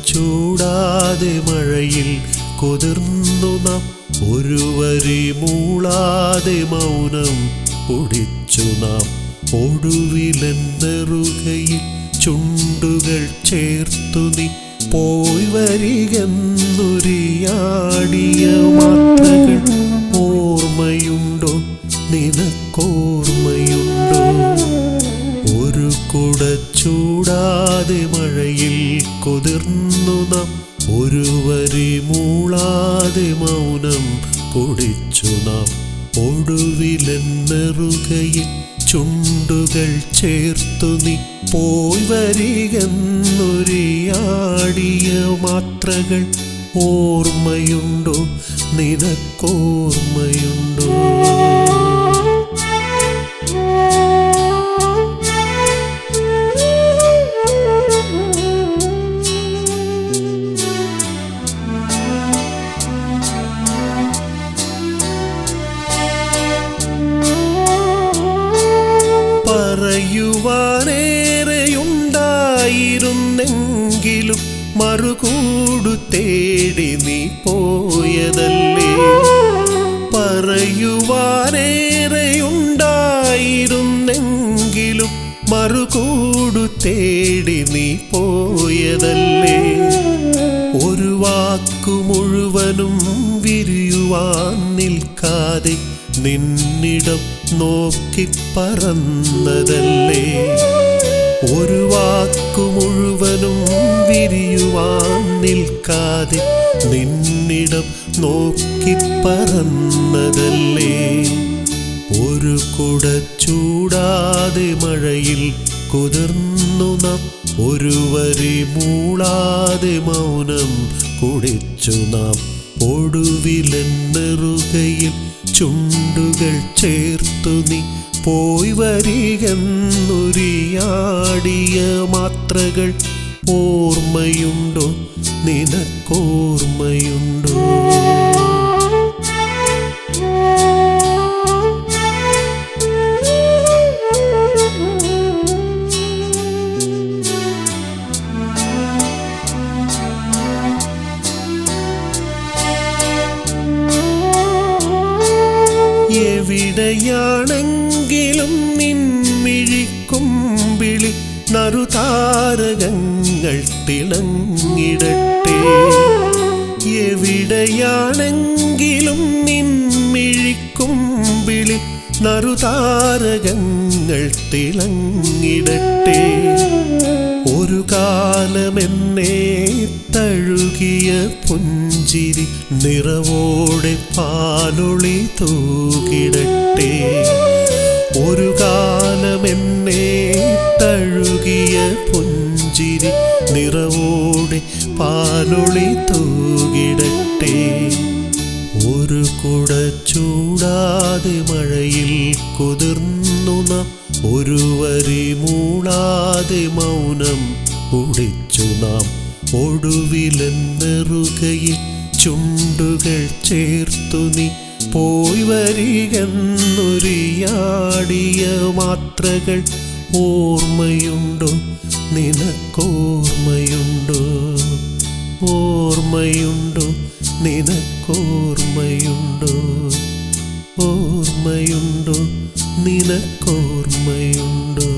ചൂടാതെ മഴയിൽ കുതിർന്നു നാം ഒരു വരി മൂളാതെ മൗനം കുടിച്ചു നാം ഒടുവിലെന്നെറുകയിൽ ചുണ്ടുകൾ ചേർത്തു നീ പോയി വരികെന്നൊരിയാടിയ മാത്രകൾ ഓർമ്മയുണ്ടോ നിനക്കോർമ്മയുണ്ടോ ഒരു കുട ചൂടാതെ മഴയിൽ കുതിർന്നു നാം ഒരു വരി മൂളാതെ മൗനം കുടിച്ചു നാം ഒടുവിലെന്നെറുകയിൽ ചുണ്ടുകൾ ചേർത്തു നീ പോയി വരികെന്നൊരിയാടിയ മാത്രകൾ ഓർമ്മയുണ്ടോ നിനക്കോർമ്മയുണ്ടോ പറയുവാനേറെയുണ്ടായിരുന്നെങ്കിലും മറുകൂടു തേടി നീ പോയതല്ലേ പറയുവാനേറെയുണ്ടായിരുന്നെങ്കിലും മറുകൂടു തേടി നീ പോയതല്ലേ ഒരു വാക്കു മുഴുവനും വിരിയുവാൻ നിൽക്കാതെ നിന്നിടം നോക്കി പറന്നതല്ലേ ഒരു വാക്കു മുഴുവനും വിരിയുവാൻ നിൽക്കാതെ നിന്നിടം നോക്കി പറന്നതല്ലേ ഒരു കുട ചൂടാതെ മഴയിൽ കുതിർന്നു നാം ഒരു വരി മൂളാതെ മൗനം കുടിച്ചു നാം ഒടുവിലെന്നെറുകയിൽ ചുണ്ടുകൾ ചേർത്തു നീ പോയി വരികെന്നൊരിയാടിയ മാത്രകൾ ഓർമ്മയുണ്ടോ നിനക്കോർമ്മയുണ്ടോ എവിടെയാണെങ്കിലും നിൻമിഴിക്കുമ്പിളി നറുതാരകങ്ങൾ തിളങ്ങിടട്ടെ എവിടെയാണെങ്കിലും നിൻമിഴിക്കുമ്പിളി നറുതാരകങ്ങൾ തിളങ്ങിടട്ടെ ഒരു കാലമെന്നെ തഴുകിയ പുഞ്ചിരി നിറവോടെ പാലൊളി തൂകിടട്ടെ ഒരു കാലമെന്നെ തഴുകിയ പുഞ്ചിരി നിറവോടെ പാലൊളി തൂകിടട്ടെ ഒരു കുട ചൂടാതെ മഴയിൽ കുതിർന്നു നാം ഒരു വരി മൂളാതെ മൗനം കുടിച്ചു നാം ഒടുവിലെന്നെറുകയിൽ ചുണ്ടുകൾ ചേർത്തു നീ പോയി വരികെന്നൊരിയാടിയ മാത്രകൾ ഓർമ്മയുണ്ടോ നിനക്കോർമ്മയുണ്ടോ ഓർമ്മയുണ്ടോ നിനക്കോർമ്മയുണ്ടോ ഓർമ്മയുണ്ടോ നിനക്കോർമ്മയുണ്ടോ